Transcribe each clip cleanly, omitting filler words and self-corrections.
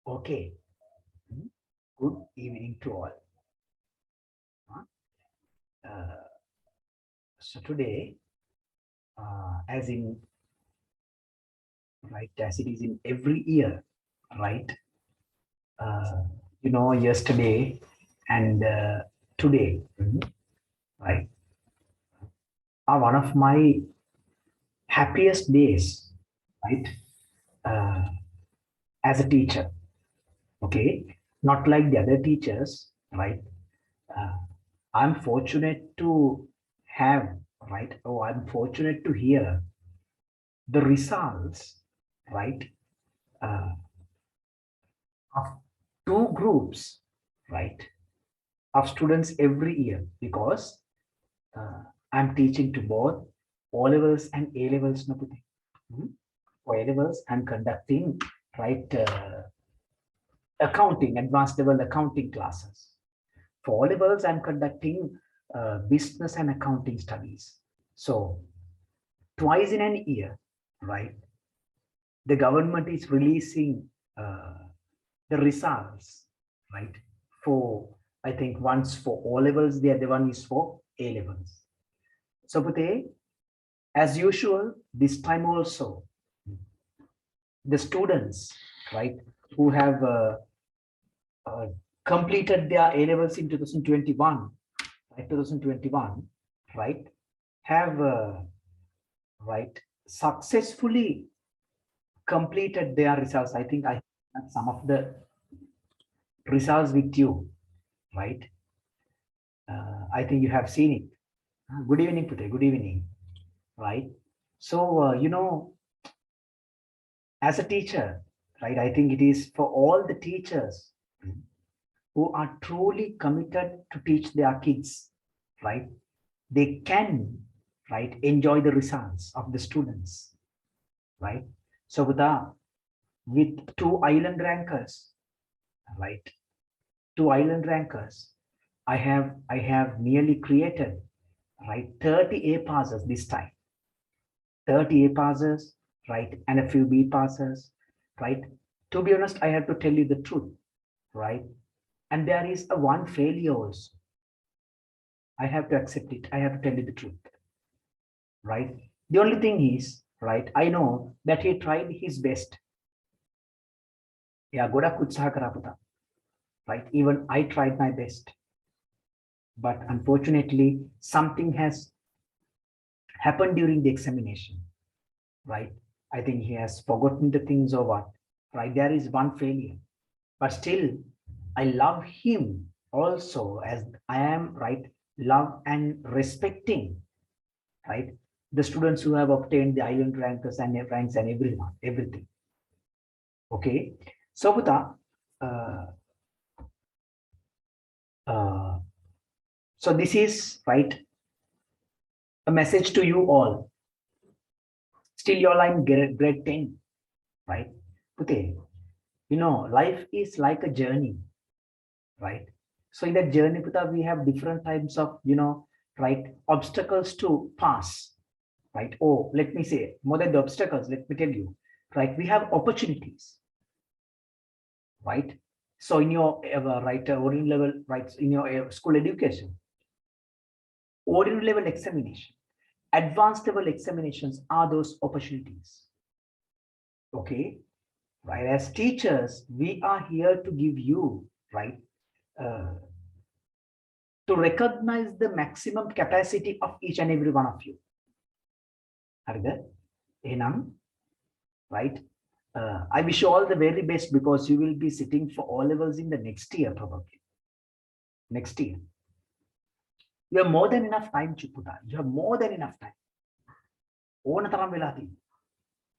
Okay. Good evening to all. Uh, so today, as in right, as it is in every year, right? Uh, yesterday and today, right, are one of my happiest days, right? Uh, as a teacher, okay, not like the other teachers, right? Uh, I'm fortunate to have, right? Oh, I'm fortunate to hear the results, right, uh, of two groups, right, of students every year because uh, I'm teaching to both O levels and A levels. For A levels, I'm conducting, right, accounting, advanced level accounting classes. For O levels, I'm conducting business and accounting studies. So twice in an year, right, the government is releasing uh, the results, right? For I think once for O levels, the other one is for A levels. So, Pute, as usual, this time also, the students, right, who have uh, completed their A levels in 2021, right, 2021, right, have right successfully completed their results. I think I have some of the results with you, right? I think you have seen it. Good evening, Pute. Good evening, right? So, as a teacher, right, I think it is for all the teachers who are truly committed to teach their kids, right? They can, right, enjoy the results of the students, right? So, with two island rankers, right? Two island rankers, I have nearly created, right, 30 A passes this time. 30 A passes, right, and a few B passes, right? To be honest, I have to tell you the truth, right? And there is a one failure also. I have to accept it. I have to tell you the truth, right? The only thing is, right, I know that he tried his best. Yeah, goda utsaha kara puta, right? Even I tried my best, but unfortunately, something has happened during the examination, right? I think he has forgotten the things or what, right? There is one failure, but still, I love him also as I am, right? Love and respecting, right? The students who have obtained the island rankers and ranks and everyone, everything. Okay. So, Buddha, uh, uh, so this is, right, a message to you all. Still, you're in grade 10, right? Okay. Life is like a journey, right? So in that journey, Pita, we have different types of, right, obstacles to pass, right? Oh, let me say more than the obstacles, let me tell you, right? We have opportunities, right? So in your right ordinary level, right, in your school education, ordinary level examination, advanced level examinations are those opportunities. Okay, right? As teachers, we are here to give you, right, uh, to recognize the maximum capacity of each and every one of you. Enam, right? I wish you all the very best because you will be sitting for all levels in the next year, probably. Next year. You have more than enough time, Chiputa. You have more than enough time.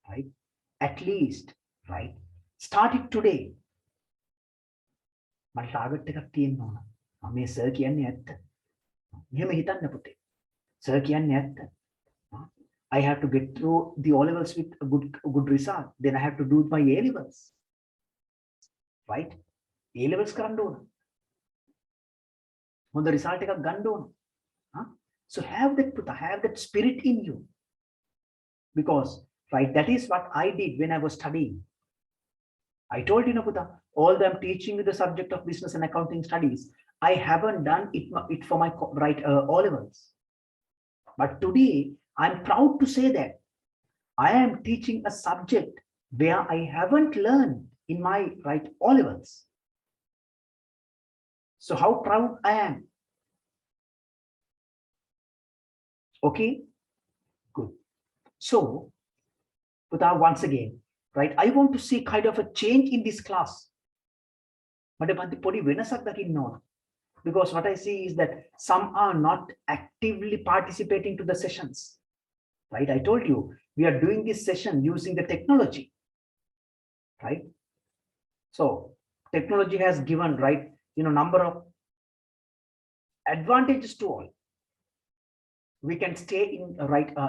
Right? At least, right? Start it today. මට target එකක් තියෙන්න ඕන. මේ sir කියන්නේ ඇත්ත. මෙහෙම හිතන්න පුතේ. සර් කියන්නේ ඇත්ත. I have to get through the O levels with a good result. Then I have to do my A levels. Right? A levels කරන්න ඕන. හොඳ result එකක් ගන්න ඕන. So have that spirit in you. Because, right, that is what I did when I was studying. I told you, Puta, although I'm teaching you the subject of business and accounting studies, I haven't done it for my O levels. But today, I'm proud to say that I am teaching a subject where I haven't learned in my O levels. So how proud I am. Okay, good. So, Puta, once again, I want to see kind of a change in this class. Because what I see is that some are not actively participating to the sessions. Right? I told you, we are doing this session using the technology. Right? So technology has given, number of advantages to all. We can stay in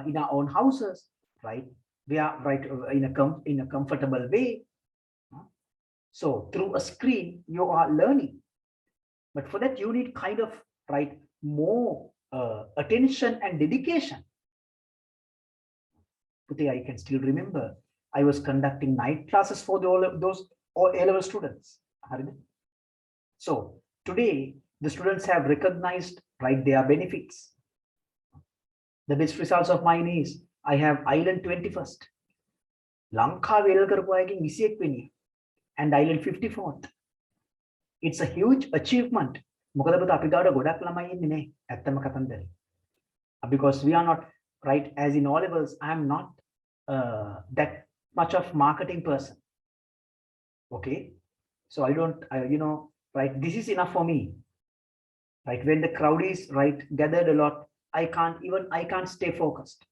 in our own houses, right? We are in a comfortable way. So through a screen, you are learning, but for that you need kind of more attention and dedication. Today I can still remember I was conducting night classes for all of those A-level students. So today the students have recognized their benefits. The best results of mine is I have Island 21st, Lanka and Island 54th. It's a huge achievement. Because we are not as in all levels. I am not that much of marketing person. Okay, so I don't, this is enough for me. When the crowd is gathered a lot, I can't stay focused.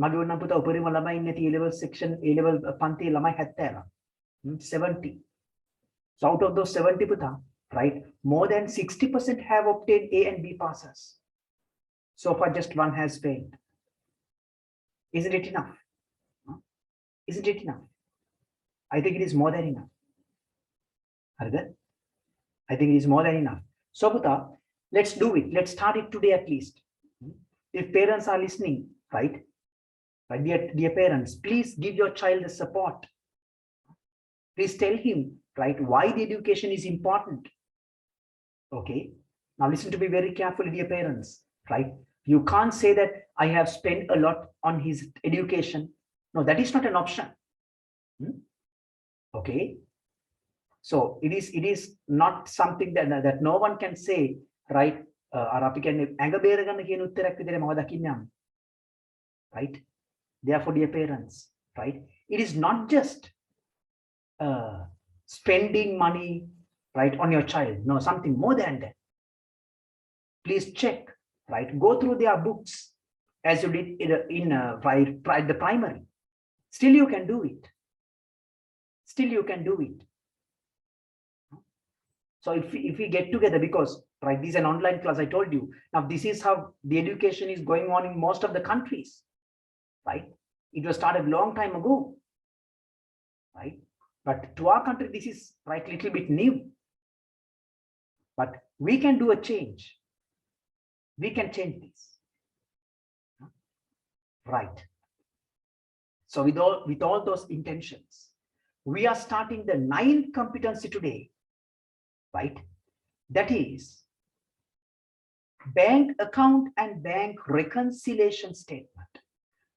මගේ උන්න පුතා උපරිම ළමයි ඉන්නේ A level section A level පන්තියේ ළමයි 70. So out of those 70 puta, more than 60% have obtained A and B passes. So far just one has failed. Isn't it enough? Isn't it enough? I think it is more than enough. I think it is more than enough. So puta, let's do it. Let's start it today at least. If parents are listening, dear parents, please give your child the support. Please tell him why the education is important. Okay, now listen to me very carefully, dear parents. You can't say that I have spent a lot on his education. No, that is not an option. Okay, so it is not something that no one can say, therefore, dear parents, it is not just spending money on your child. No, something more than that. Please check, go through their books as you did in the primary. Still you can do it. Still you can do it. So if we get together, because this is an online class, I told you. Now this is how the education is going on in most of the countries. It was started long time ago. But to our country, this is little bit new. But we can do a change. We can change this. So with all those intentions, we are starting the 9th competency today. That is bank account and bank reconciliation statement.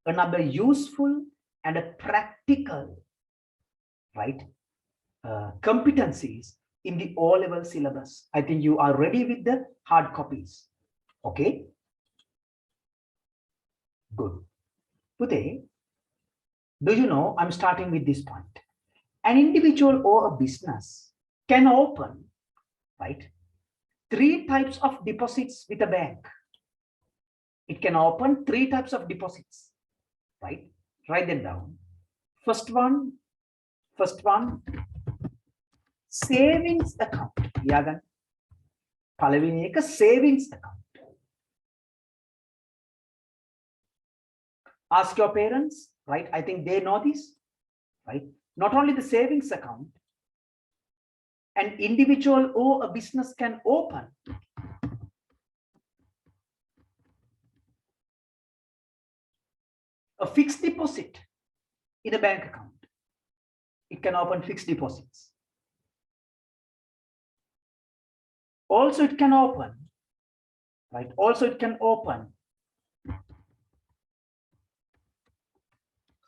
Another useful and a practical competencies in the O-level syllabus. I think you are ready with the hard copies. Okay, good. Today, do you know, I'm starting with this point. An individual or a business can open 3 types of deposits with a bank. It can open 3 types of deposits. Write them down. First one, savings account. පළවෙනි එක savings account. Ask your parents, I think they know this, Not only the savings account, an individual or a business can open a fixed deposit in a bank account. it can open fixed deposits. Also, it can open, right? Also, it can open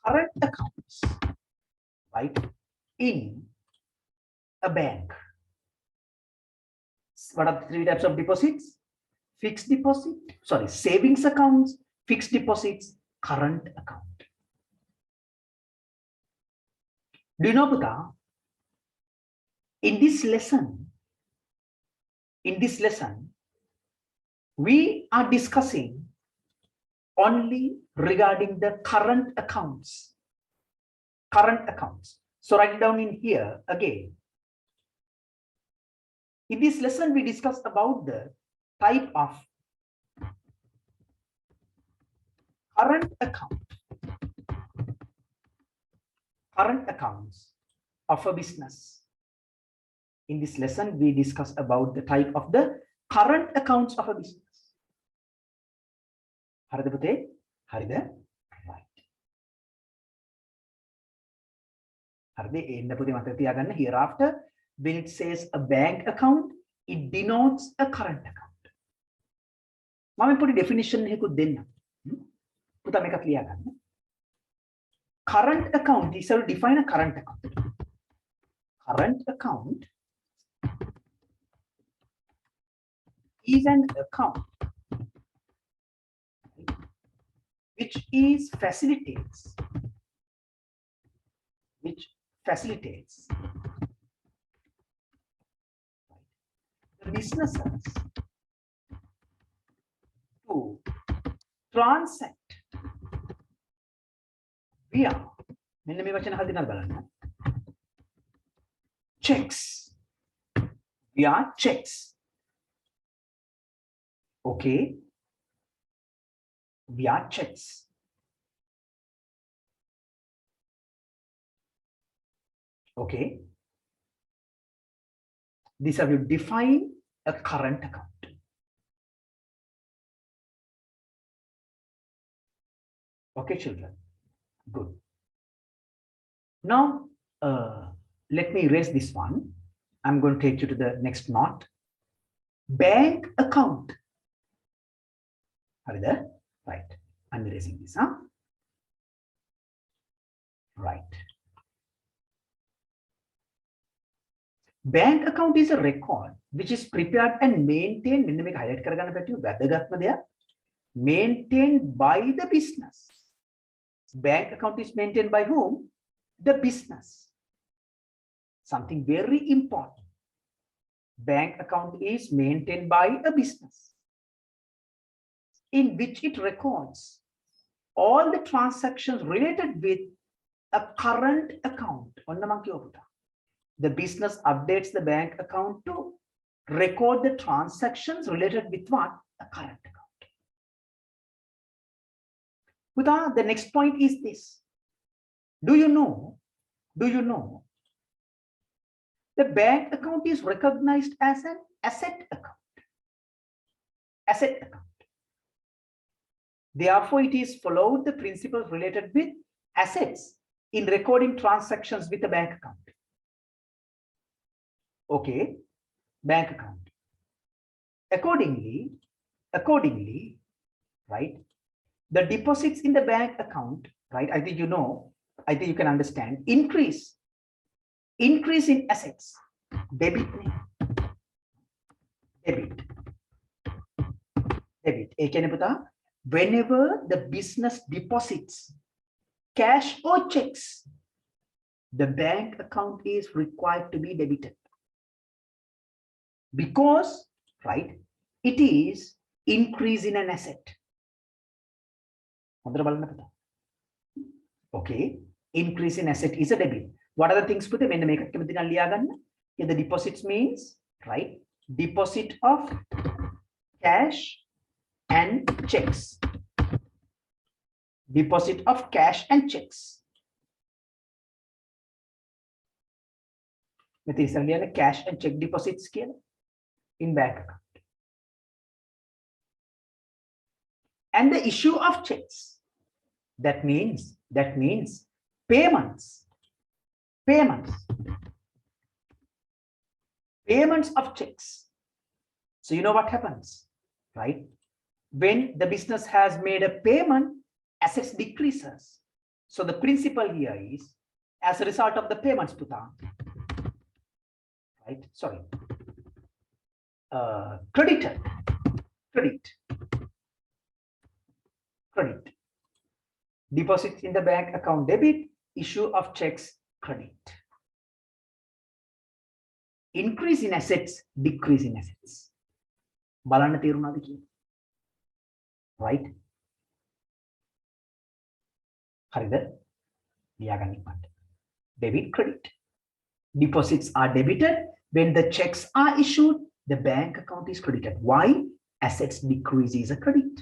current accounts, right, in a bank. What are the three types of deposits? Fixed deposit, sorry, savings accounts, fixed deposits, current account. Do you know, Puta, in this lesson, we are discussing only regarding the current accounts. Current accounts. So write it down in here again. In this lesson, we discussed about the type of current account. Current accounts of a business. In this lesson, we discuss about the type of the current accounts of a business. Harida puthe? Harida? Right. Harida, enda puthe matha tiyaganna. Hereafter, when it says a bank account, it denotes a current account. Mama put definition hekut denna. Putha meka tiyaganna. Current account, this will define a current account. Current account is an account which facilitates the businesses to transact via checks. Via checks. Okay. Via checks. Okay. These are you define a current account. Okay, children. Good. Now, let me erase this one. I'm going to take you to the next note. Bank account. Are you there? Right. I'm erasing this. Huh? Right. Bank account is a record which is prepared and maintained. Maintained by the business. Bank account is maintained by whom? The business. Something very important. Bank account is maintained by a business in which it records all the transactions related with a current account. The business updates the bank account to record the transactions related with what? A current account. Buddha, the next point is this. Do you know the bank account is recognized as an asset account? Asset account. Therefore, it is followed the principles related with assets in recording transactions with a bank account. Okay, bank account. Accordingly, right, the deposits in the bank account, right, I think you can understand, increase in assets, debit. Whenever the business deposits cash or checks, the bank account is required to be debited. Because, right, it is increase in an asset. Okay, increase in asset is a debit. What are the things put when make the deposits means, right, deposit of cash and checks. Deposit of cash and checks. Cash and check deposits in bank account. And the issue of checks. That means payments. payments. Payments of checks. So you know what happens, right? When the business has made a payment, assets decreases. So the principle here is as a result of the payments, Puta, right? Sorry. Credited, credit. Deposits in the bank account debit, issue of checks credit. Increase in assets, decrease in assets. බලන්න තේරුණාද කියන්නේ? Right? හරිද? ලියාගන්න ඉක්මනට. Debit, credit. Deposits are debited when the checks are issued. The bank account is credited. Why? Assets decrease is a credit.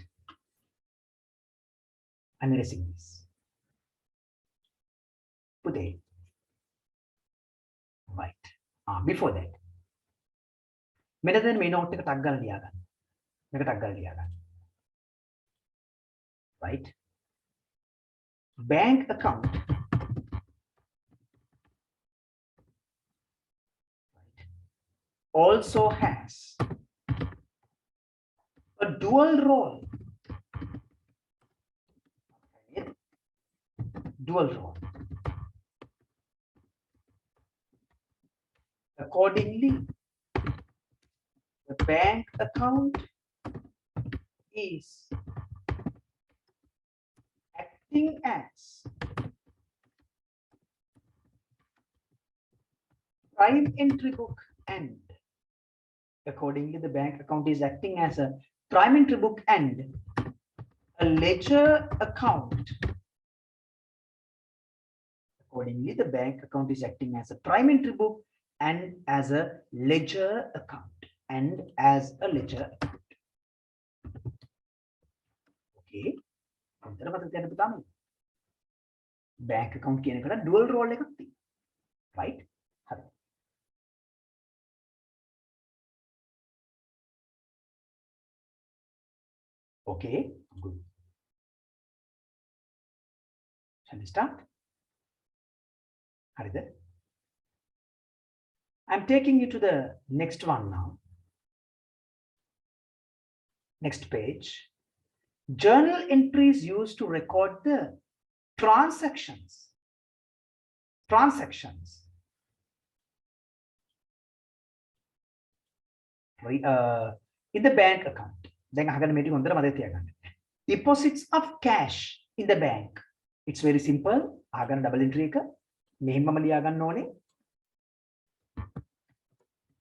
I'm erasing this. Put it. Right. Before that. මෙතන මේ note එක ටක් ගාලා ලියාගන්න. මේක ටක් ගාලා ලියාගන්න. Right? Bank account. Right. Also has a dual role. Dual role. Accordingly, the bank account is acting as prime entry book and accordingly the bank account is acting as a prime entry book and a ledger account. Accordingly, the bank account is acting as a prime entry book and as a ledger account. And as a ledger account. Okay. Bank account කියන එකට dual role එකක් තියෙනවා. Right? හරි. Okay, good. Shall we start? හරිද? I'm taking you to the next one now. Next page. Journal entries used to record the transactions. In the bank account. Deposits of cash in the bank. It's very simple. Double entry.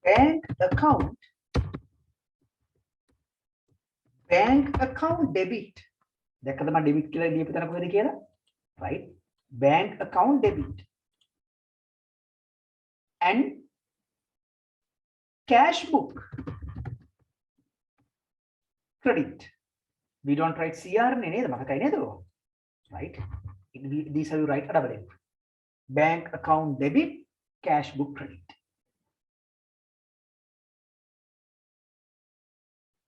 Bank account debit. Debit right? Bank account debit and cash book credit. We don't write CR right? These are you write a double entry. Bank account debit, cash book credit.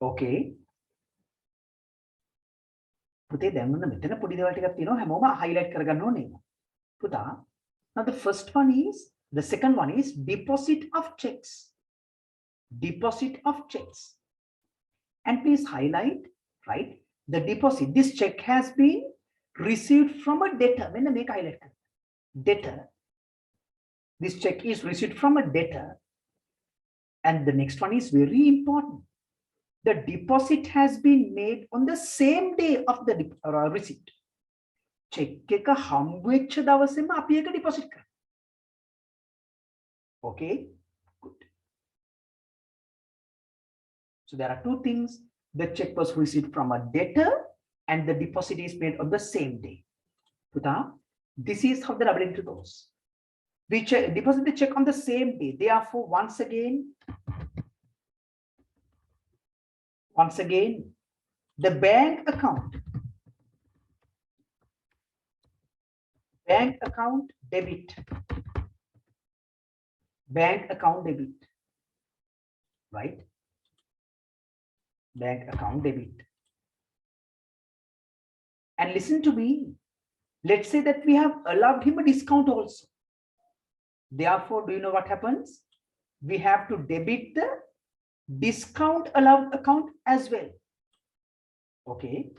Okay. පුතේ දැන් මොන මෙතන පොඩි දේවල් ටිකක් තියෙනවා හැමෝම highlight කරගන්න ඕනේ. පුතා, now the first one is, the second one is deposit of checks. Deposit of checks. And please highlight, right? The deposit, this check has been received from a debtor. When I make highlight, debtor. This check is received from a debtor. And the next one is very important. The deposit has been made on the same day of the receipt. Check එක හම්බ වෙච්ච දවසේම අපි ඒක deposit කරනවා. Okay, good. So there are two things. The check was received from a debtor and the deposit is made on the same day. Puta, this is how the double entry goes. We deposit the check on the same day. Therefore, once again, the bank account debit, right? Bank account debit. And listen to me. Let's say that we have allowed him a discount also. Therefore, do you know what happens? We have to debit the discount allowed account as well. Okay.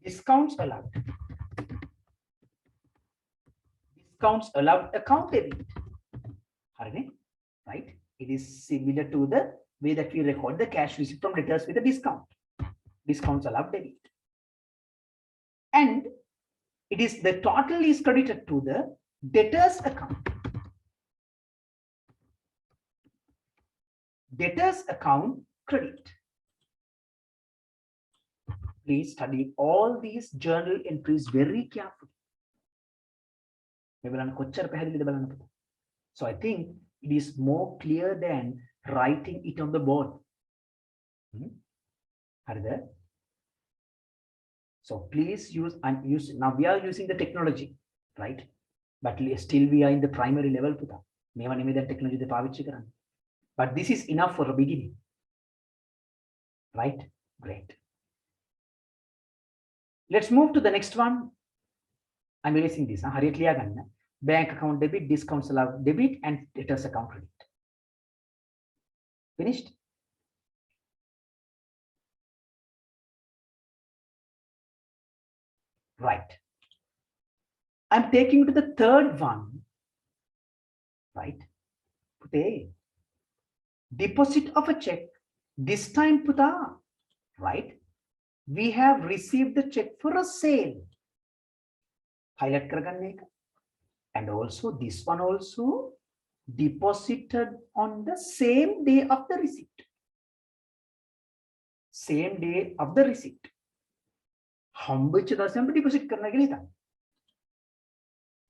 Discounts allowed. Discounts allowed account debit. Right? It is similar to the way that we record the cash receipt from debtors with a discount. Discounts allowed debit. And it is the total is credited to the debtors account. Debtors account credit. Please study all these journal entries very carefully. So I think it is more clear than writing it on the board. So please use now we are using the technology, right? But still we are in the primary level. Technology. But this is enough for a beginning. Right? Great. Let's move to the next one. I'm erasing this. Bank account debit, discounts allowed debit, and debtors account credit. Finished? Right. I'm taking you to the third one. Right? Put deposit of a check. This time, Puta, right? We have received the check for a sale. Highlight karaganne ka. And also this one also deposited on the same day of the receipt. Same day of the receipt. Hum deposit karna ke liye.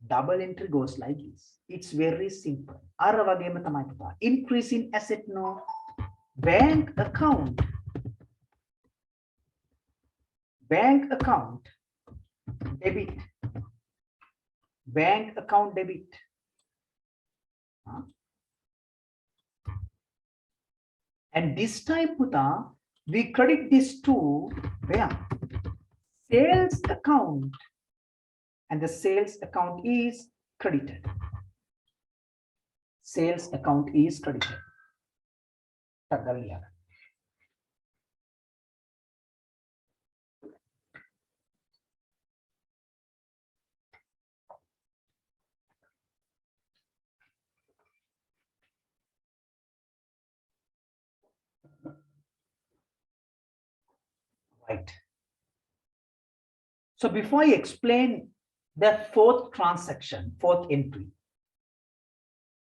Double entry goes like this. It's very simple. Increase in asset no. Bank account debit. Bank account debit. And this time, Puta, we credit this to where? Sales account. And the sales account is credited. Sales account is credited. Right. So before I explain the fourth transaction, fourth entry,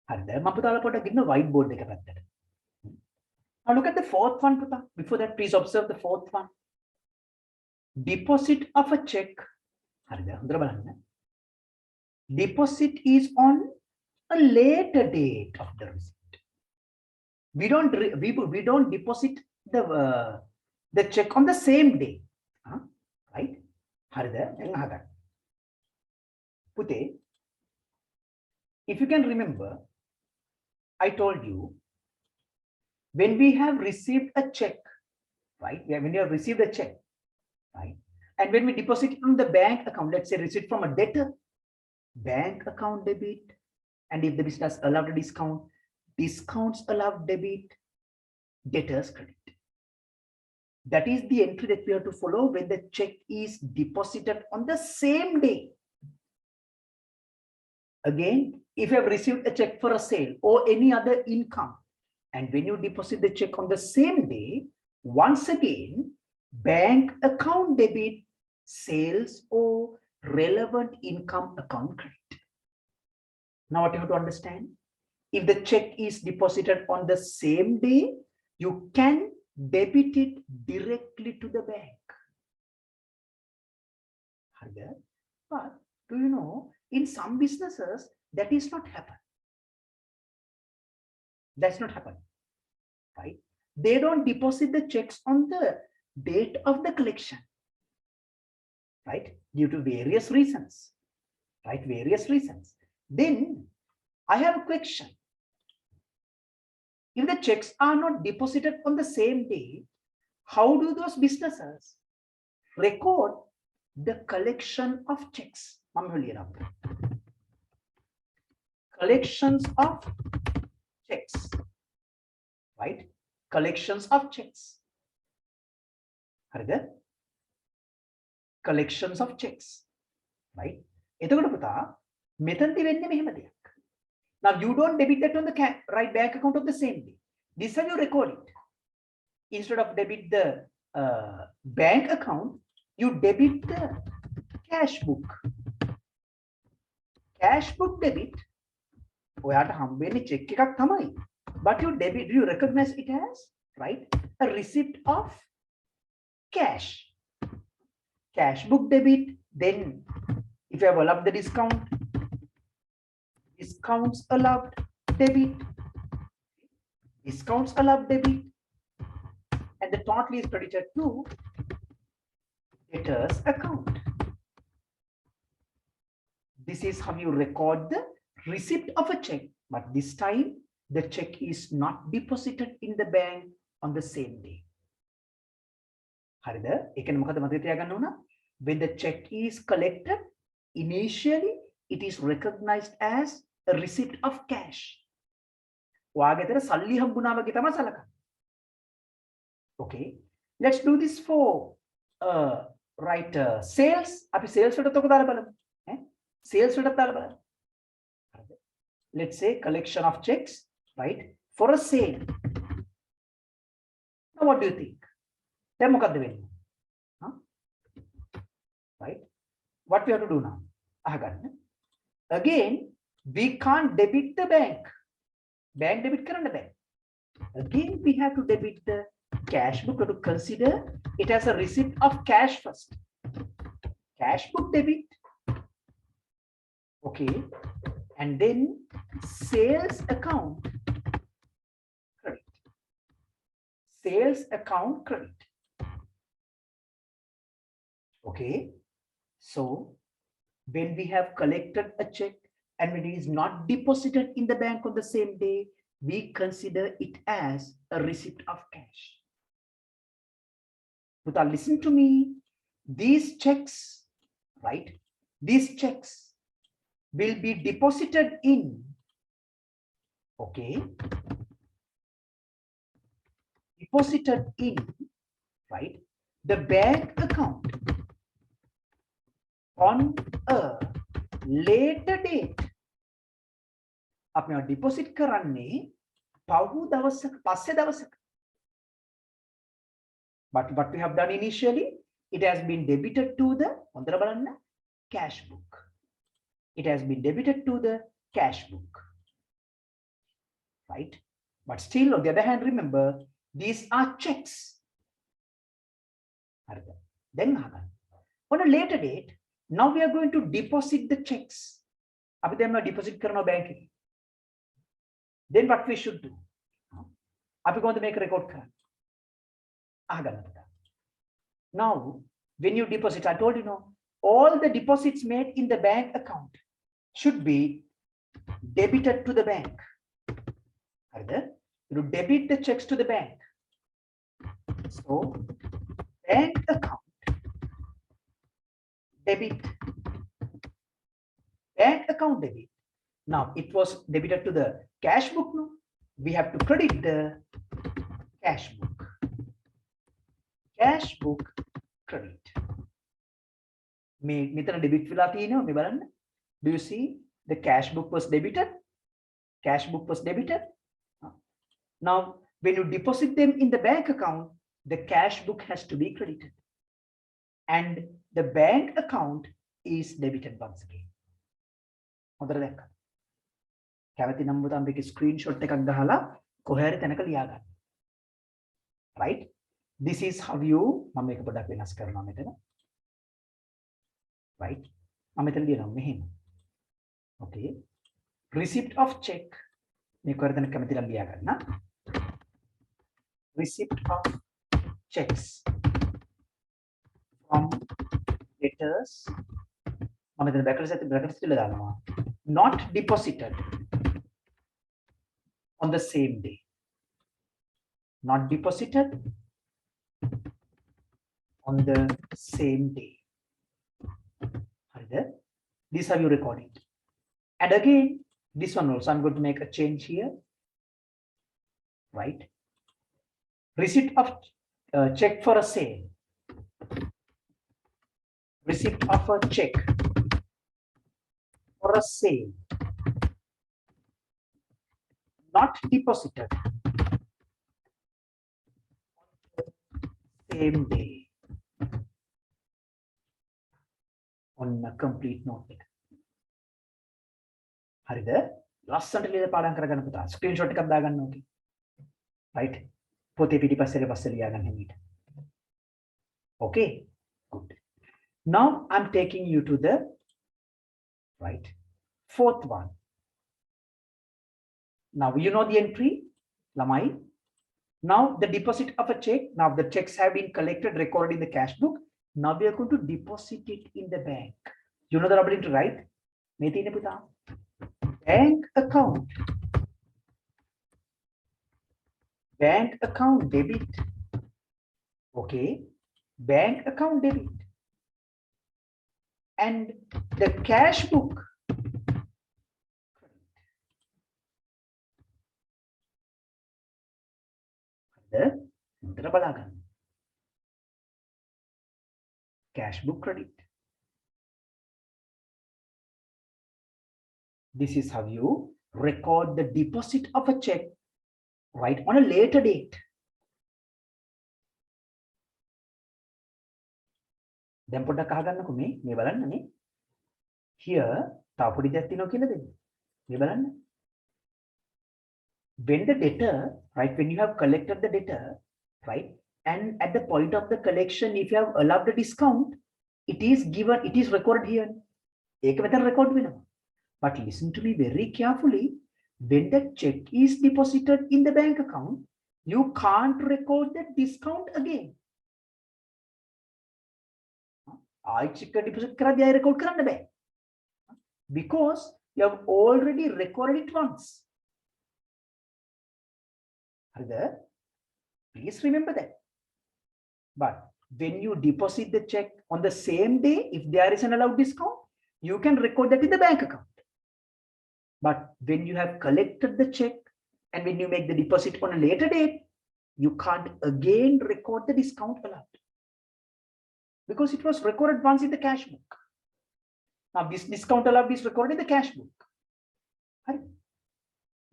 now look at the fourth one. Before that, please observe the fourth one. Deposit of a check. Deposit is on a later date of the receipt. We don't deposit the check on the same day. Right? Pute, if you can remember, I told you, when we have received a check, right? When you have received a check, right? And when we deposit it on the bank account, let's say receipt from a debtor, bank account debit, and if the business allowed a discount, discounts allowed debit, debtors credit. That is the entry that we have to follow when the check is deposited on the same day. Again, if you have received a check for a sale or any other income, and when you deposit the check on the same day, once again, bank account debit, sales or relevant income account credit. Now what you have to understand? If the check is deposited on the same day, you can debit it directly to the bank. But do you know, in some businesses, that is not happen. That's not happen, right? They don't deposit the checks on the date of the collection, right? Due to various reasons, right? Various reasons. Then I have a question. If the checks are not deposited on the same day, how do those businesses record the collection of checks? collections of checks, right? Collections of checks. Collections of checks, right? එතකොට පුතා මෙතනදී වෙන්නේ මෙහෙම දෙයක්. Now you don't debit that on the right bank account of the same day. This is how you record it. Instead of debit the bank account, you debit the cash book. Cash book debit. ඔයාට හම්බ වෙන්නේ check එකක් තමයි. But you debit, you recognize it as, right, a receipt of cash. Cash book debit. Then if you have allowed the discounts allowed debit, discounts allowed debit, and the total is credited to debtors account. This is how you record the receipt of a check, but this time the check is not deposited in the bank on the same day. හරිද? ඒ කියන්නේ මොකද මතක තියාගන්න ඕන? When the check is collected, initially it is recognized as a receipt of cash. ඔයාගෙතර සල්ලි හම්බුණා වගේ තමයි සලකන්නේ. Okay, let's do this for sales. අපි sales වලට ඔක දාලා බලමු. Sales වලට දාලා බලමු. Let's say collection of checks, right, for a sale. Now what do you think? Then මොකද්ද වෙන්නේ? Right? What we have to do now? අහගන්න. Again, we can't debit the bank. Bank debit කරන්න බෑ. Again, we have to debit the cash book. To consider it as a receipt of cash first. Cash book debit. Okay. And then sales account credit. Sales account credit. Okay. So when we have collected a check and it is not deposited in the bank on the same day, we consider it as a receipt of cash. But listen to me. These checks, right? These checks will be deposited in, okay, deposited in, right, the bank account on a later date. අපි deposit කරන්නේ පහු දවසක පස්සේ දවසක. But what we have done initially, it has been debited to the හොඳට බලන්න cash book. It has been debited to the cash book, right? But still, on the other hand, remember, these are checks. Then on a later date, now we are going to deposit the checks. Deposit bank. Then what we should do? Are going to make a record? Now, when you deposit, I told you, all the deposits made in the bank account should be debited to the bank. You debit the checks to the bank. So, bank account debit. Bank account debit. Now, it was debited to the cash book. No? We have to credit the cash book. Cash book credit. Debit do you see the cash book was debited? Cash book was debited. Now, when you deposit them in the bank account, the cash book has to be credited. And the bank account is debited once again. කැමති නම් පුතා මේක screenshot එකක් ගහලා කොහේ හරි තැනක ලියා ගන්න. Right? This is how you මම මේක පොඩ්ඩක් වෙනස් කරනවා මෙතන. Right? මම මෙතන ලියනවා මෙහෙම. Okay. Receipt of check මේක හරි තැනක කැමති නම් ලියා ගන්න. Receipt of checks from debtors මම මෙතන brackets තියලා දානවා. Not deposited on the same day. Not deposited on the same day. This have you recorded. And again, this one also, I'm going to make a change here, right? Receipt of check for a sale. Receipt of a check for a sale, not deposited same day on a complete note. හරිද? ලස්සනට ලියලා පාඩම් කරගන්න පුතා. Screenshot එකක් දාගන්න ඕකේ. right? පොතේ පිටිපස්සේ පස්සේ ලියාගන්න හැමීට. Okay? Good. Now I'm taking you to the right fourth one. Now you know the entry, lamai. Now the deposit of a check. Now the checks have been collected, recorded in the cash book. Now we are going to deposit it in the bank. You know the double entry, right? Methi puta. Bank account. Bank account debit. Okay. Bank account debit. And the cash book. Cash book credit. This is how you record the deposit of a check, right, on a later date. Then put a here, when the debtor, right, when you have collected the debtor, right, and at the point of the collection, if you have allowed the discount, it is given, it is recorded here. But listen to me very carefully. When the check is deposited in the bank account, you can't record the discount again. I check the deposit record because you have already recorded it once. Please remember that. But when you deposit the check on the same day, if there is an allowed discount, you can record that in the bank account. But when you have collected the check and when you make the deposit on a later date, you can't again record the discount allowed because it was recorded once in the cash book. Now this discount allowed is recorded in the cash book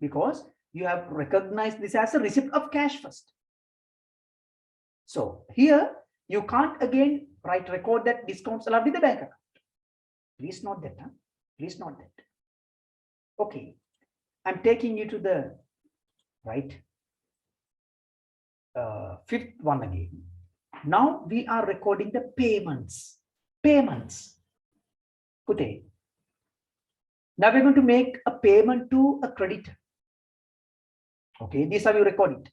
because you have recognized this as a receipt of cash first. So here you can't again record that discounts allowed in the bank account. Please note that. Please note that. Okay, I'm taking you to the fifth one again. Now we are recording the payments. Payments. Pute. Now we're going to make a payment to a creditor. Okay, this is how you record it.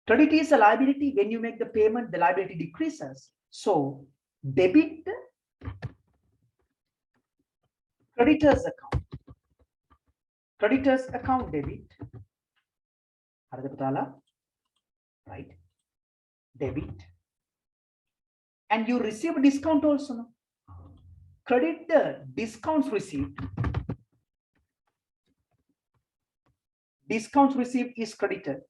Credit is a liability. When you make the payment, the liability decreases. So debit creditor's account. Creditor's account debit. Right? Debit. And you receive a discount also. No? Credit the discounts received. Discounts received is credited.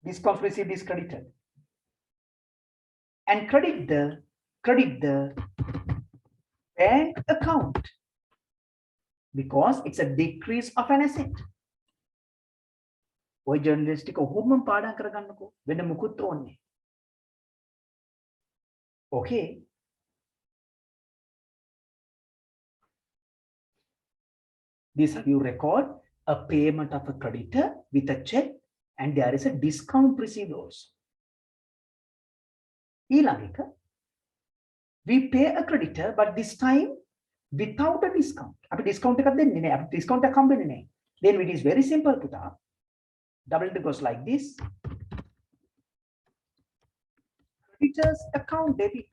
Discounts received is credited. And credit the bank account because it's a decrease of an asset. Why journalistic okay. This how you record a payment of a creditor with a check and there is a discount received also. We pay a creditor, but this time without a discount. Discount then it is very simple. Double it goes like this. Creditor's account debit.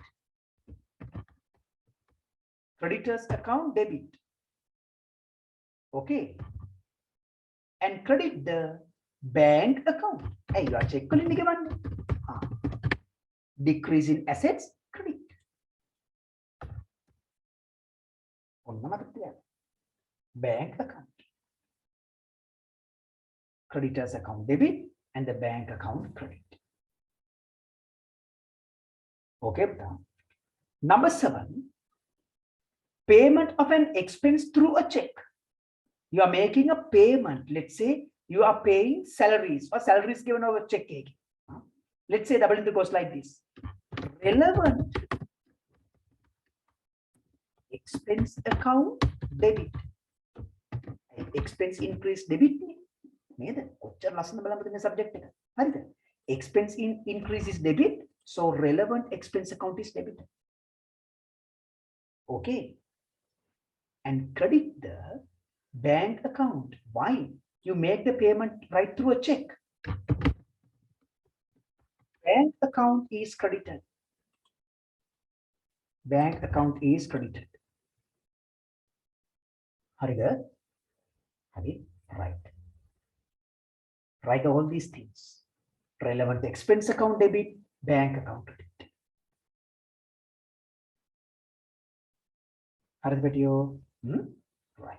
Creditor's account debit. Okay. And credit the bank account. Hey, you are checking decrease in assets, credit. bank account. Creditors account debit and the bank account credit. Okay. Number 7, payment of an expense through a check. You are making a payment. Let's say you are paying salaries or salaries given over check. Let's say double into goes like this. Relevant expense account debit. Expense increase debit. Subject. Expense increase is debit. So relevant expense account is debit. Okay. And credit the bank account. Why? You make the payment right through a check. Bank account is credited. Bank account is credited. Harida? Right. Write all these things. Relevant expense account debit, bank account credit. Harida, right.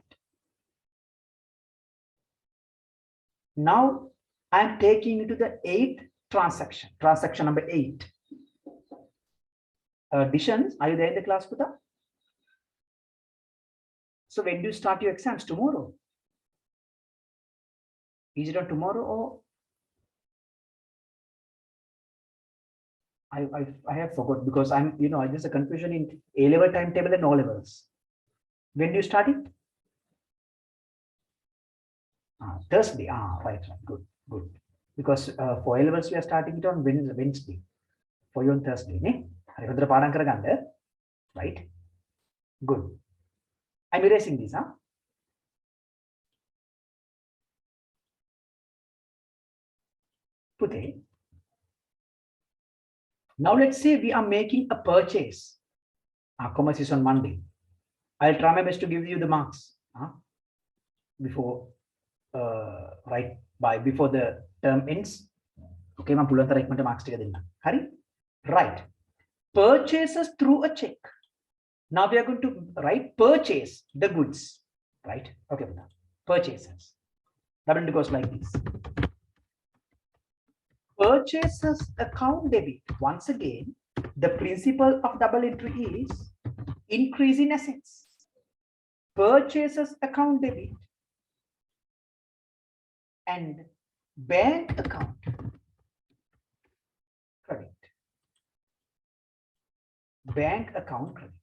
Now I'm taking you to the 8th transaction. Transaction number 8. Additions. Are you there in the class, Puta? So when do you start your exams? Tomorrow? Is it on tomorrow or? I have forgot because I'm, there's a confusion in A-level timetable and O-levels. When do you start it? Thursday. Right. Good. Because for A-levels we are starting it on Wednesday. For you on Thursday. Right. Good. I'm erasing this. Pute. Now let's say we are making a purchase. Commerce is on Monday. I'll try my best to give you the marks before before the term ends. Okay, ma puluhan tarik mata marks tika denna. Hari? Right. Purchases through a check. Now we are going to write purchase the goods. Right? Okay, purchases. Double goes like this. Purchases account debit. Once again, the principle of double entry is increase in assets. Purchases account debit and bank account credit. Bank account credit.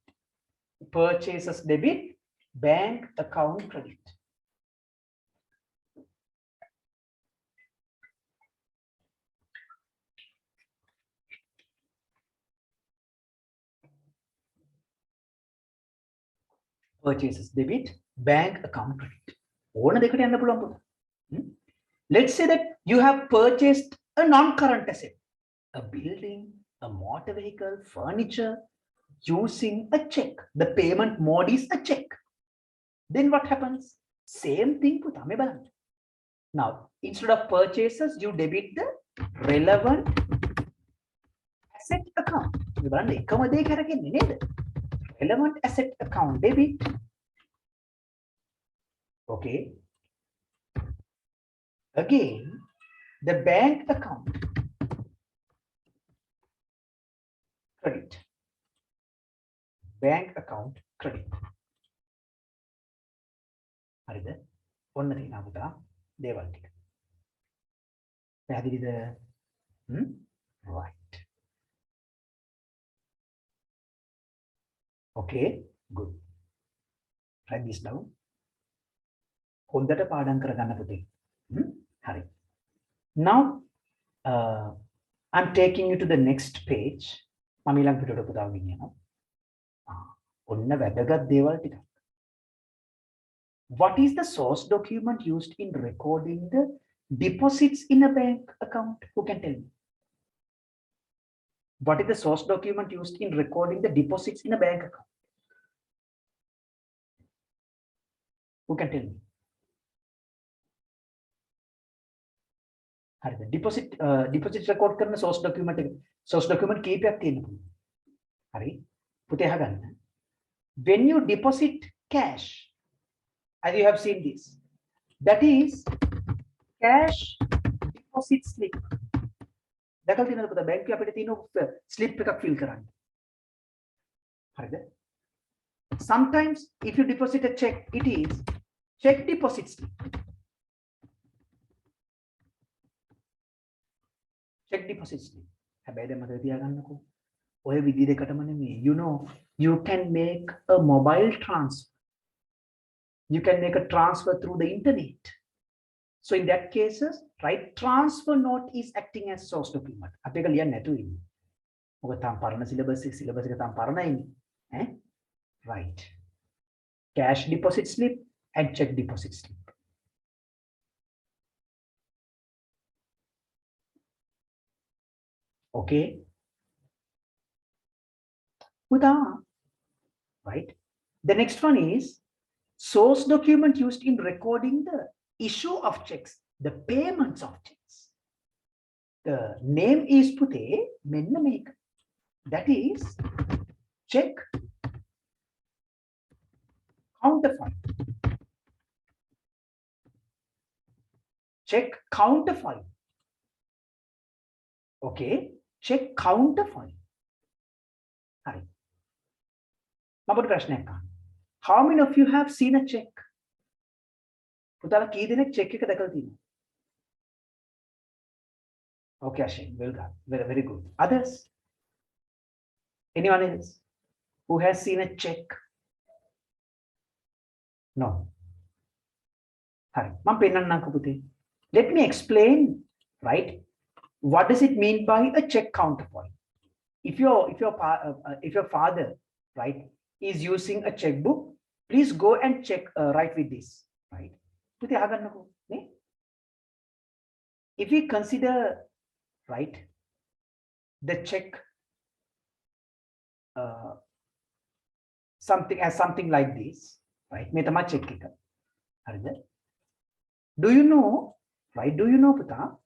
Purchases debit, bank account credit. Purchases debit, bank account credit. Let's say that you have purchased a non-current asset, a building, a motor vehicle, furniture, using a check. The payment mode is a check. Then what happens? Same thing. Now, instead of purchases, you debit the relevant asset account. Relevant asset account debit. Okay. Again, the bank account credit. Bank account credit. Harida. Onna thina puta deval tika. Pahadilida? Right. Okay, good. Write this down. Hondata padam karaganna puti. Hari. Now, I'm taking you to the next page. Mamilang pitot puta ginna. Onna වැදගත් දේවල් ටික. What is the source document used in recording the deposits in a bank account? Who can tell me? What is the source document used in recording the deposits in a bank account? Who can tell me? Deposit record කරන source document කීපයක් තියෙනවා. හරි. පුතේ අහගන්න. When you deposit cash. As you have seen this, that is cash deposit slip. දැකලා තියෙනවද පුතා බැංකුවේ අපිට තියෙන ස්ලිප් එකක් ෆිල් කරන්න. හරිද? Sometimes if you deposit a check, it is check deposit slip. Check deposit slip. හැබැයි දැන් මතක තියාගන්නකෝ. ඔය විදි දෙකටම නෙමෙයි. You know, you can make a mobile transfer. You can make a transfer through the internet. So in that cases, right, transfer note is acting as source document. අපි එක ලියන්න නැතුව ඉන්නේ. මොකද තාම පරණ syllabus එක තාම පරණයි. ඈ? Right. Cash deposit slip and check deposit slip. Okay. Right. The next one is source document used in recording the issue of checks, the payments of checks. The name is pute menna meka. That is check counterfeit. Check counterfeit. Okay, check counterfeit. Hi. How many of you have seen a check? පුතාලා කී දෙනෙක් check එක දැකලා තියෙනවද? Okay, Ashin, well done. Very, very good. Others? Anyone else who has seen a check? No. Hi, මම පෙන්නන්නම්කෝ පුතේ. Let me explain, right? What does it mean by a check counterfeit? If your father, right, is using a checkbook, please go and check right with this, right? If we consider, right, the check something like this, right? Do you know, right? Do you know, puta?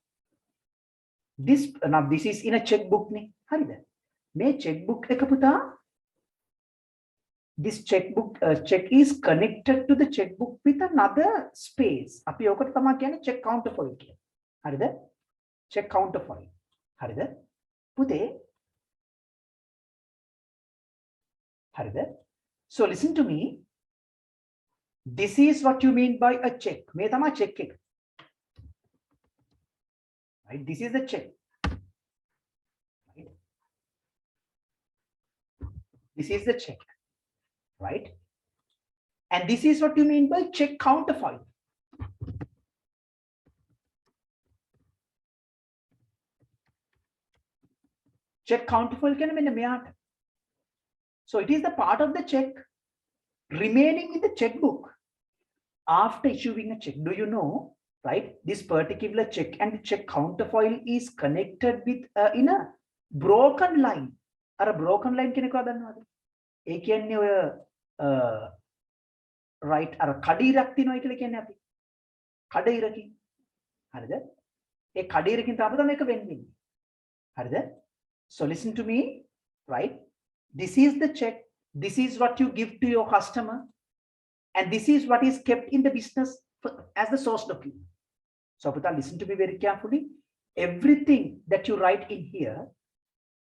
This now this is in a checkbook ne. Me checkbook eka puta. This checkbook check is connected to the checkbook with another space. අපි ඔකට තමයි කියන්නේ check counterfoil කියලා. හරිද? Check counterfoil. හරිද? පුතේ. හරිද? So listen to me. This is what you mean by a check. මේ තමයි check එක. Right? This is the check. Right? This is the check. Right? And this is what you mean by check counterfoil. Check counterfoil can mean මෙයාට. So it is the part of the check remaining in the checkbook after issuing a check. Do you know, right? This particular check and the check counterfoil is connected with in a broken line. Or a broken line කෙනෙක්ව දන්නවද? ඒ කියන්නේ ඔය right අර කඩීරක් තියනවා කියලා කියන්නේ අපි. කඩීරකින්. හරිද? ඒ කඩීරකින් තමයි මේක වෙන්නේ. හරිද? So listen to me, right? This is the check. This is what you give to your customer. And this is what is kept in the business as the source document. So puta, listen to me very carefully. Everything that you write in here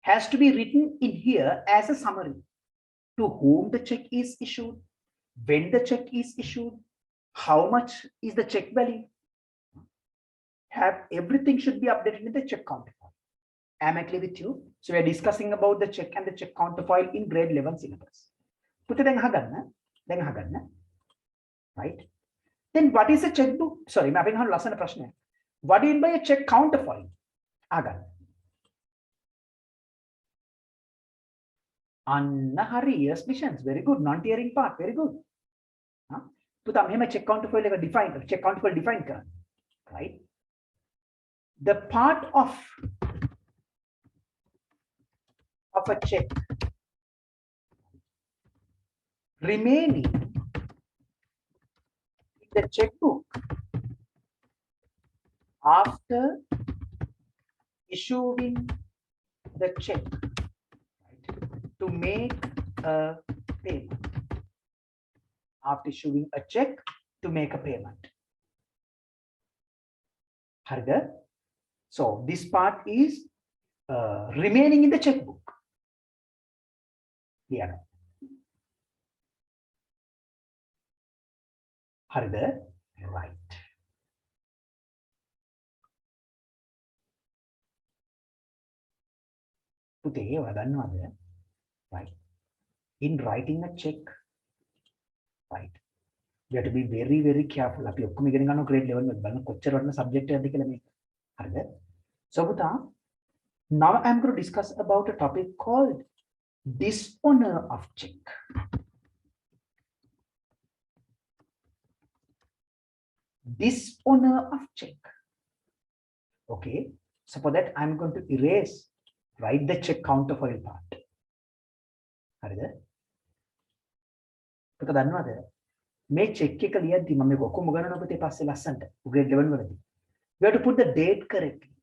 has to be written in here as a summary. To whom the check is issued, when the check is issued, how much is the check value. Everything should be updated in the check counterfoil. Am I clear with you? So we are discussing about the check and the check counterfoil in grade 11 syllabus. පුතේ දැන් අහගන්න. Right? Then what is a checkbook? Sorry, මම අහන ලස්සන ප්‍රශ්නයක්. What do you mean by a check counterfoil? අහගන්න. Anna hari, yes, missions. Very good. Non-tearing part. Very good. Puta, me check counterfoil define. Check counterfoil define karan. Right? The part of a check remaining in the checkbook after issuing the check, right, to make a payment. after issuing a check to make a payment. Harida. So this part is remaining in the checkbook. Yeah. Harida. Right. Right. In writing a check, right, you have to be very, very careful. අපි ඔක්කොම ඉගෙන ගන්න grade level එක බලන්න කොච්චර වටින subject එකක්ද කියලා මේක. හරිද? So පුතා, now I'm going to discuss about a topic called dishonor of check. Dishonor of check. Okay. So for that, I'm going to erase, write the check counterfoil part. හරිද? පුතා දන්නවද? මේ check එක ලියද්දි මම මේක ඔක්කොම ගණන ඔබට පස්සේ ලස්සන්ට grade 11 වලදී. You have to put the date correctly.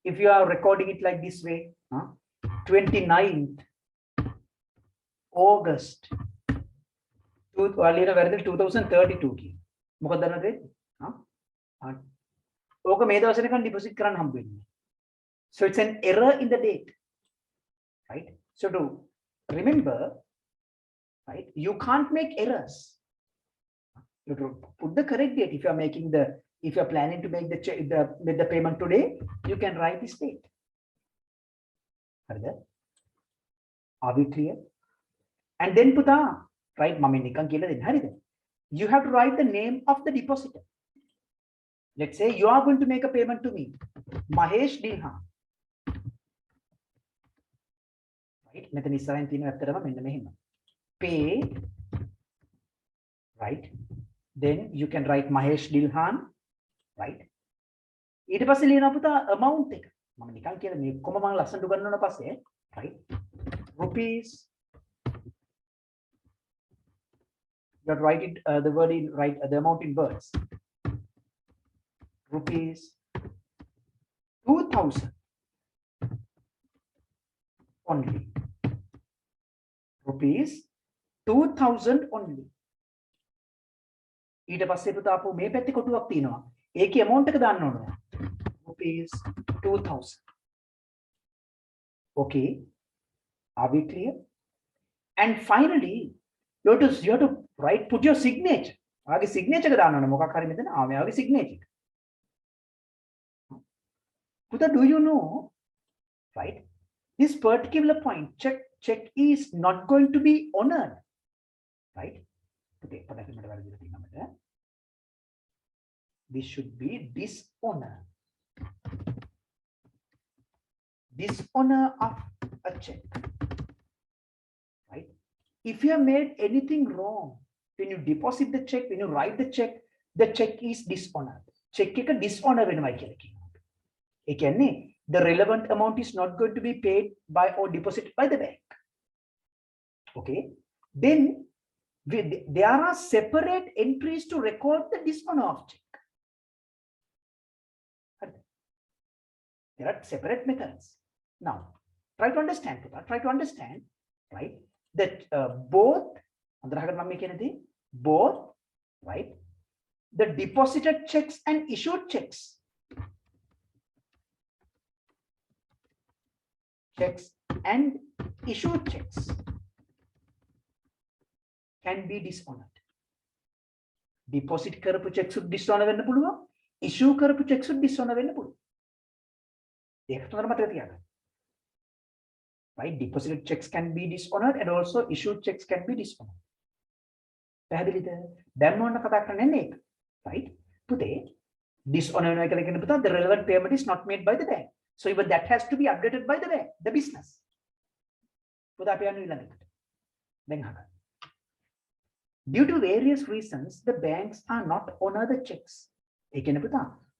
If you are recording it like this way, 29th August 2032 की මොකක්ද දන්නවද? ඕක මේ දවස් වෙනකන් deposit කරන්න හම්බ වෙන්නේ. So it's an error in the date. Right? So to remember, right, you can't make errors. You have to put the correct date. If you are making the, if you are planning to make the payment today, you can write this date. Are we clear? And then puta, right, mami nikan kila din harida. You have to write the name of the depositor. Let's say you are going to make a payment to me, Mahesh Dilha. Right? මෙතන ඉස්සරහින් තියෙන ඇත්තටම මෙන්න මෙහෙම. Pay, right? Then you can write Mahesh Dilhan, right? ඊට පස්සේ ලියනවා පුතා amount එක. මම නිකන් කියලා මේ කොහොම මම ලස්සනට ගන්නවන පස්සේ, right? Rupees. You have to write it the word in, write the amount in words. Rupees 2000 only. Rupees 2000 only. ඊට පස්සේ පුතා අපෝ මේ පැත්තේ කොටුවක් තියෙනවා. ඒකේ amount එක දාන්න ඕන. Rupees 2000. Okay. Are we clear? And finally, you have to write, put your signature. ආගේ signature එක දාන්න ඕන. මොකක් හරි මෙතන මෙයාගේ signature. Puta, do you know, right? This particular point, check is not going to be honored, right? Okay, this should be dishonor. Dishonor of a check, right? If you have made anything wrong, when you deposit the check, when you write the check is dishonored. Check එක dishonor වෙනවා කියලා කියනවා. The relevant amount is not going to be paid by or deposited by the bank. Okay. Then there are separate entries to record the dishonor of check. There are separate methods. Now, try to understand, right? That both, right? The deposited checks and issued checks. Checks and issued checks can be dishonored. Deposit කරපු checks උත් dishonor වෙන්න පුළුවන්. Issue කරපු checks උත් dishonor වෙන්න පුළුවන්. ඒක තුනම මතක තියාගන්න. Right? Deposited checks can be dishonored and also issued checks can be dishonored. පැහැදිලිද? දැන් මොන කතා කරන්නේ මේක. Right? පුතේ dishonor වෙනවා කියලා කියන පුතා the relevant payment is not made by the bank. So even that has to be updated by the bank, the business. Due to various reasons, the banks are not honor the checks.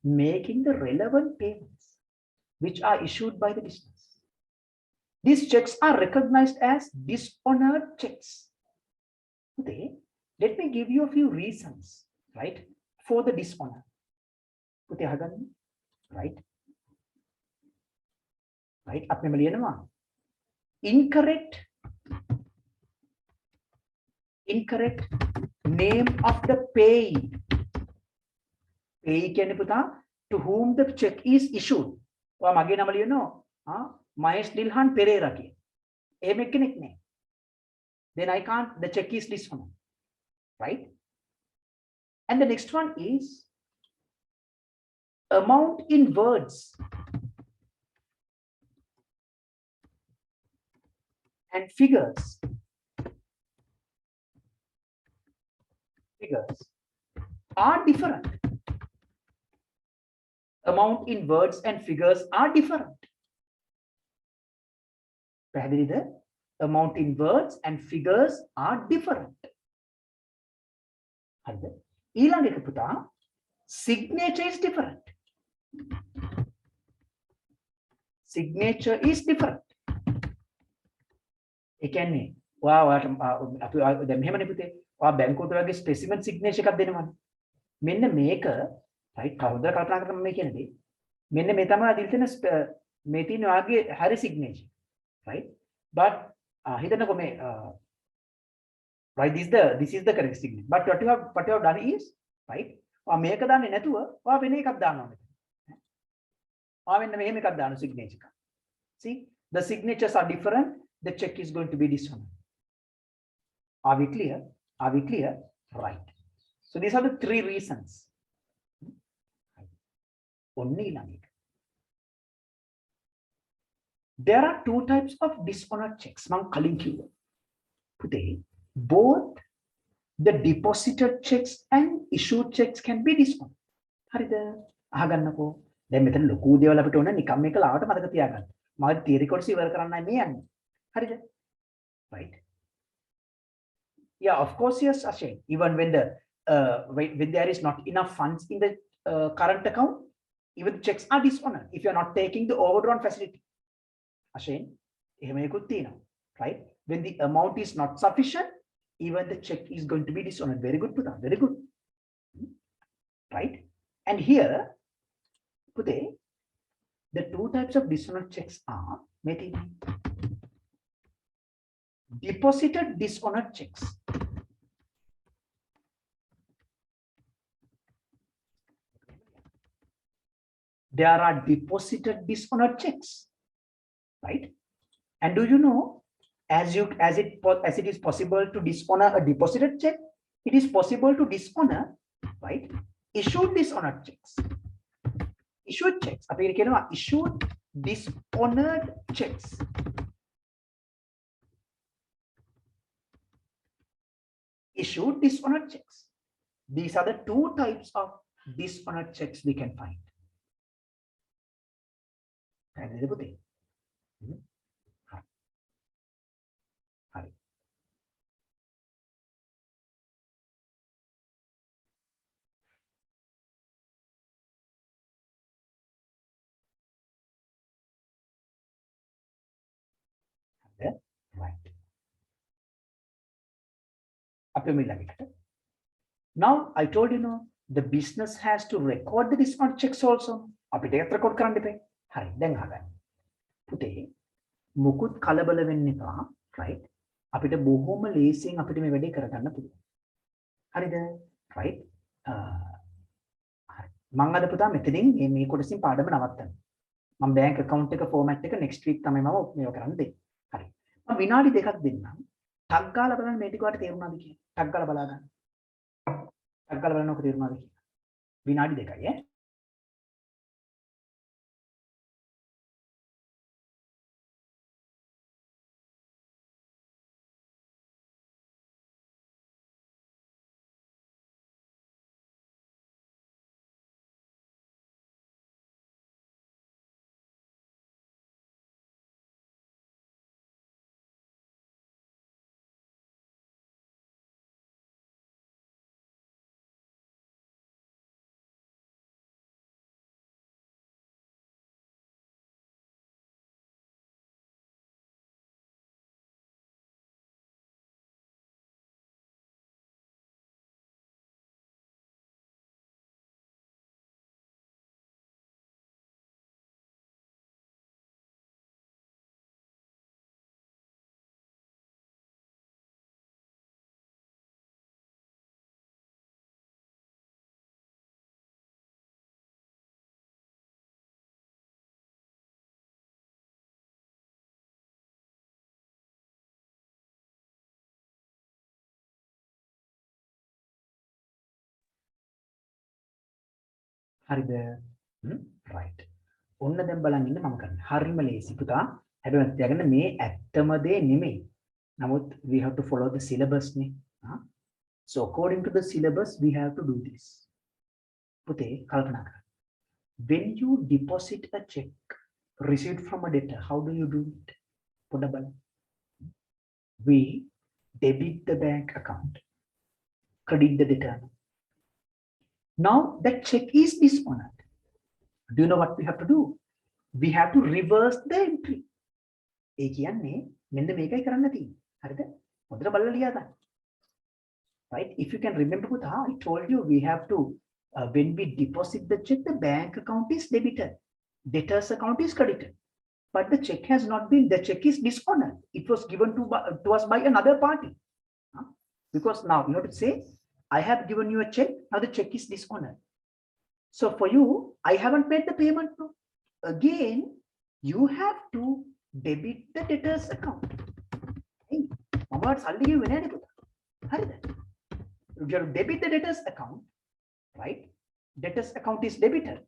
Making the relevant payments which are issued by the business. These checks are recognized as dishonored checks. Okay. Let me give you a few reasons, right, for the dishonor. Right? Right? Incorrect incorrect. Name of the payee. Payee කියන්නේ පුතා to whom the check is issued. ඔයා මගේ නම ලියනවා මහේෂ් දිල්හන් පෙරේරා කියන. එහෙම කෙනෙක් නෑ. Then I can't, the check is dishonored. Right? And the next one is amount in words and figures. Figures are different. Amount in words and figures are different. පැහැදිලිද? Amount in words and figures are different. හරිද? ඊළඟ එක පුතා signature is different. Signature is different. ඒ කියන්නේ ඔයාට අපි දැන් මෙහෙමනේ පුතේ ඔයා බැංකුවට වගේ ස්පෙසිමන් සිග්නේචර් එකක් දෙනවනේ. මෙන්න මේක right කවුරුද කල්පනා කරලා මේ කියන්නේ මෙන්න මේ තමයි අදිල් තියෙන මේ තියෙන ඔයාගේ හරි සිග්නේචර් right but හිතන්නකෝ මේ right this is the correct signature but what you have done is right ඔයා මේක දාන්නේ නැතුව ඔයා වෙන එකක් දානවා මෙතන. ඔයා මෙන්න මෙහෙම එකක් දාන සිග්නේචර් එක. See the signatures are different, the check is going to be dishonored. Are we clear? Are we clear? Right. So these are the three reasons. Only there are two types of dishonored checks. Both the deposited checks and issued checks can be dishonored. හරිද? අහගන්නකෝ. දැන් මෙතන ලොකු දේවල් අපිට ඕන නිකම් මේක ලාවට මතක තියාගන්න. මම තියරි කොටස ඉවර කරන්නයි මේ යන්නේ. හරිද? Right. Yeah, of course, yes, Ashay. Even when when there is not enough funds in the current account, even checks are dishonored if you are not taking the overdrawn facility. Ashay, right? When the amount is not sufficient, even the check is going to be dishonored. Very good, Putha. Very good. Right? And here, Puthe, the two types of dishonored checks are deposited dishonored checks. There are deposited dishonored checks, right? And do you know, as it is possible to dishonor a deposited check, it is possible to dishonor, right? Issued dishonored checks. Issued checks. Issued dishonored checks. Issued dishonored checks. These are the two types of dishonored checks we can find. Right. Now I told you, the business has to record the dishonored checks also. record කරන්න දෙපේ. හරි දැන් අහගන්න. පුතේ මුකුත් කලබල වෙන්න එපා. right? අපිට බොහොම ලේසියෙන් අපිට මේ වැඩේ කරගන්න පුළුවන්. හරිද? right? හරි. මම අද පුතා මෙතනින් මේ කොටසින් පාඩම නවත්තන්න. මම බැංක් account එක format එක next week තමයි මම මේක කරන්න දෙන්නේ. හරි. මම විනාඩි දෙකක් දෙන්නම්. ටක් ගාලා බලන්න මේ ටික වට තේරුණාද කියලා. ටක් ගාලා බලා ගන්න. ටක් ගාලා බලන්න ඔක තේරුණාද කියලා. විනාඩි දෙකයි ඈ. හරිද? right. ඔන්න දැන් බලන්න ඉන්න මම කරන්නේ. හරිම ලේසි පුතා. හැබැයි මම තියාගන්න මේ ඇත්තම දේ නෙමෙයි. නමුත් we have to follow the syllabus නේ. So according to the syllabus we have to do this. පුතේ කල්පනා කරන්න. When you deposit a check received from a debtor, how do you do it? පොඩ්ඩක් බලන්න. We debit the bank account, credit the debtor. Now that check is dishonored. Do you know what we have to do? We have to reverse the entry. ඒ කියන්නේ මෙන්න මේකයි කරන්න තියෙන්නේ. හරිද? හොඳට බලලා ලියා ගන්න. Right? If you can remember with how I told you, we have to when we deposit the check, the bank account is debited, debtor's account is credited. But the check has not been, the check is dishonored. It was given to us by another party. Because now you have to say, I have given you a check, now the check is dishonored. So for you, I haven't made the payment. No. Again, you have to debit the debtor's account. Hey, you have to debit the debtor's account, right? Debtor's account is debited,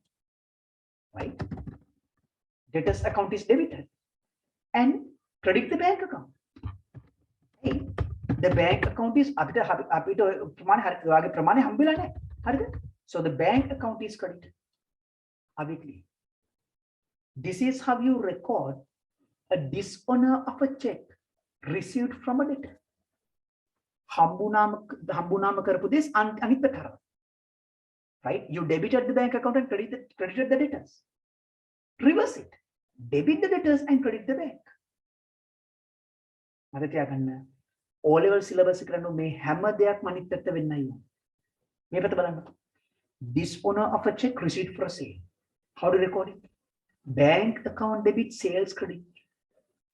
right? Debtor's account is debited and credit the bank account. Hey, the bank account is so the bank account is credited. This is how you record a dishonor of a check received from a debtor. Hambunama karapu this anit prakara. Right? You debited the bank account and credited the debtors. Reverse it. Debit the debtors and credit the bank. මට තියාගන්න O level syllabus එක කරන මේ හැම දෙයක්ම අනිත් පැත්ත වෙන්නයි ඕන. මේ පැත්ත බලන්න. Dishonor of a check received for a sale. How do you record it? Bank account debit sales credit.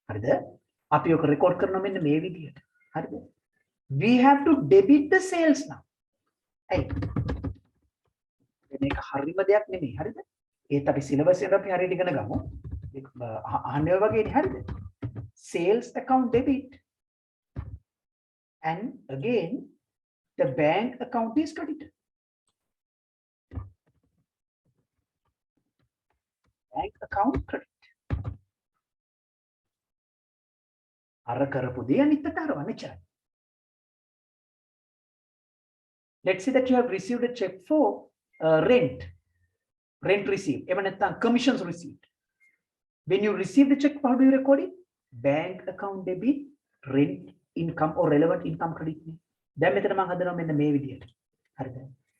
හරිද? අපි ඔක record කරනවා මෙන්න මේ විදිහට. හරිද? We have to debit the sales now. hey, මේක හරිම දෙයක් නෙමෙයි. හරිද? ඒත් අපි syllabus එක අපි හරියට ඉගෙන ගමු. අහන්නේ වගේ හරිද? Sales account debit and again the bank account is credited. Bank account credit. අර කරපු දේ අනිත් පැත්තට අරවන්න එච්චරයි. Let's say that you have received a check for rent received, එහෙම නැත්නම් commissions received. When you receive the check, how do you record it? Bank account debit, rent income or relevant income credit. දැන් මෙතන මම හදනවා මෙන්න මේ විදිහට. හරිද?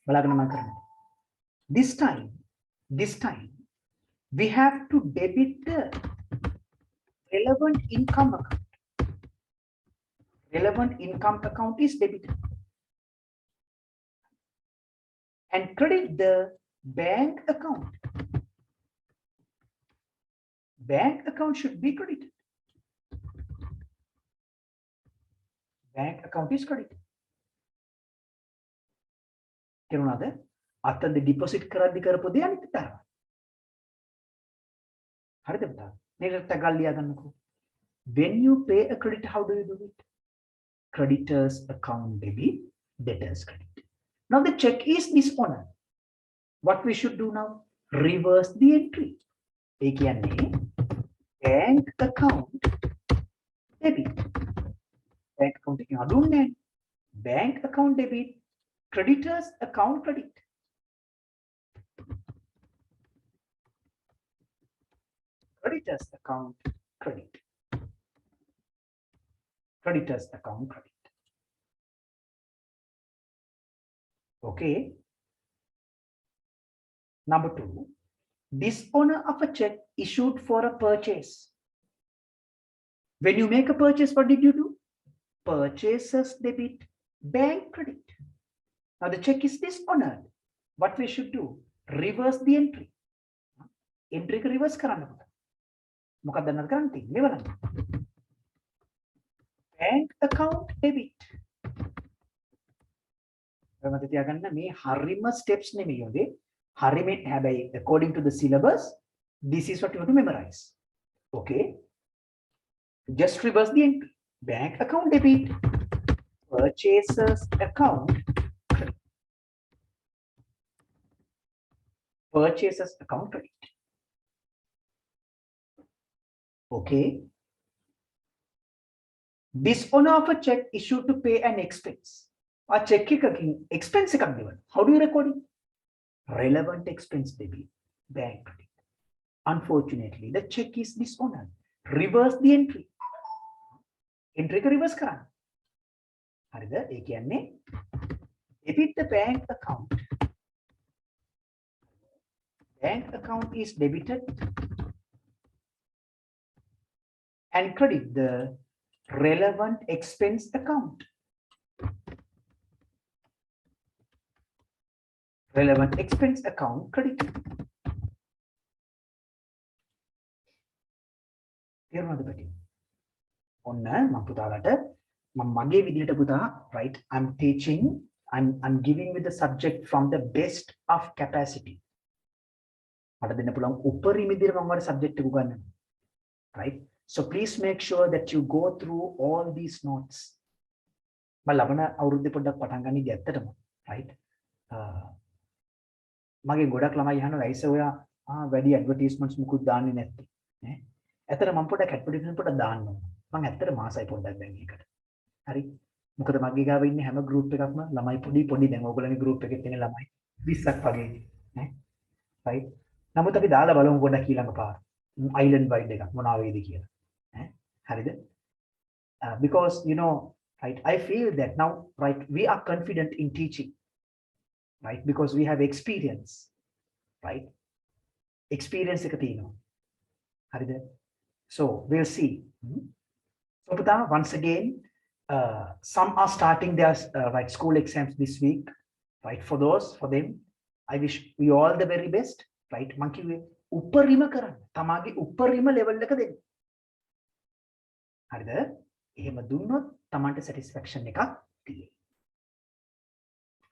බලාගෙන මම කරන්නේ. This time we have to debit the relevant income account. Relevant income account is debited. And credit the bank account. Bank account should be credited. Bank account is credited. තේරුණාද? අතෙන්ද deposit කරද්දි කරපු දේ අනිත් පැත්තට. හරිද පුතා? මේකට ගල් ලියා ගන්නකෝ. When you pay a credit, how do you do it? Creditors account debit, debtors credit. Now the check is dishonored. What we should do now? Reverse the entry. ඒ කියන්නේ bank account debit. Bank account එකෙන් අඩුන්නේ නැහැ. Bank account debit, creditors account credit. Creditors account credit. Creditors account credit. Okay. Number 2, dishonor of a check issued for a purchase. When you make a purchase, what did you do? Purchasers debit, bank credit. Now the check is dishonored. What we should do? Reverse the entry. Entry ka reverse කරන්න පුතා. මොකක්ද දැන් කරන්න තියෙන්නේ? මේ බලන්න. Bank account debit. මම තියාගන්න මේ හරිම steps නෙමෙයි ඔතේ. හරිම හැබැයි according to the syllabus, this is what you have to memorize. Okay? Just reverse the entry. Bank account debit, purchasers account credit. purchases account credit. Okay. Dishonor of a check issued to pay an expense. A check expense. How do you record it? Relevant expense debit, bank credit. Unfortunately, the check is dishonored. Reverse the entry. Entry ka reverse karana. හරිද? ඒ කියන්නේ debit the bank account. Bank account is debited and credit the relevant expense account. Relevant expense account credited. තේරුණාද පැටි? ඔන්න මම පුතාලට මගේ විදිහට පුතා right I'm teaching I'm giving with the subject from the best of capacity. මට දෙන්න පුළුවන් උපරිම විදිහට මම වල subject එක උගන්වනවා. Right? So please make sure that you go through all these notes. මම ලබන අවුරුද්දේ පොඩ්ඩක් පටන් ගන්න ඉතින් ඇත්තටම right? මගේ ගොඩක් ළමයි අහනවා ඇයිස ඔයා වැඩි ඇඩ්වර්ටයිස්මන්ට්ස් මුකුත් දාන්නේ නැත්තේ නේ? ඇත්තට මම පොඩ්ඩක් ඇඩ්වර්ටයිස්මන්ට් පොඩ්ඩක් දාන්න ඕන. මම ඇත්තට මාසයි පොඩ්ඩක් දැන් ඒකට. හරි? මොකද මගේ ගාව ඉන්නේ හැම group එකක්ම ළමයි පොඩි දැන් ඕගොල්ලෝගේ group එකේ තියෙන ළමයි 20ක් වගේ නේ? right? නමුත් අපි දාලා බලමු පොඩ්ඩක් ඊළඟ පාර. island wide එකක් මොනවා වේද කියලා. ඈ හරිද? Because you know right I feel that now right we are confident in teaching. Right? Because we have experience. Right? Experience එක තියෙනවා. හරිද? So we'll see. So පුතා once again some are starting their right school exams this week. Right? For them I wish you all the very best. Right? මං කිව්වේ උපරිම කරන්න. තමාගේ උපරිම level එක දෙන්න. හරිද? එහෙම දුන්නොත් තමන්ට satisfaction එකක් තියෙයි.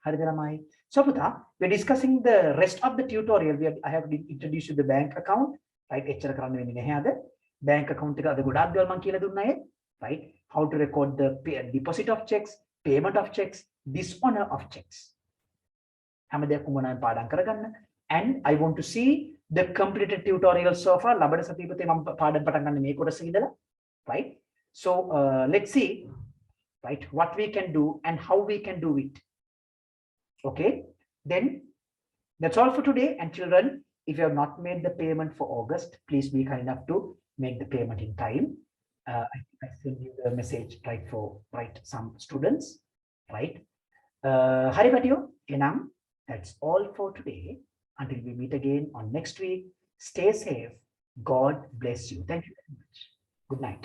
හරිද ළමයි? So පුතා we're discussing the rest of the tutorial. I have introduced you the bank account. Right? එච්චර කරන්න වෙන්නේ නැහැ අද. Bank account එක අද ගොඩාක් දේවල් මම කියලා දුන්නා ඒ. Right? How to record the deposit of checks, payment of checks, dishonor of checks. හැම දෙයක්ම මොනවද පාඩම් කරගන්න. And I want to see the completed tutorial so far. ලබන සතියේ පුතේ මම පාඩම් පටන් ගන්න මේ කොටස ඉඳලා. Right? So let's see right what we can do and how we can do it. Okay? Then that's all for today. And children, if you have not made the payment for August, please be kind enough to make the payment in time. I send you the message right for right some students, right? Hari Patio, Enam, that's all for today. Until we meet again on next week, stay safe. God bless you. Thank you very much. Good night.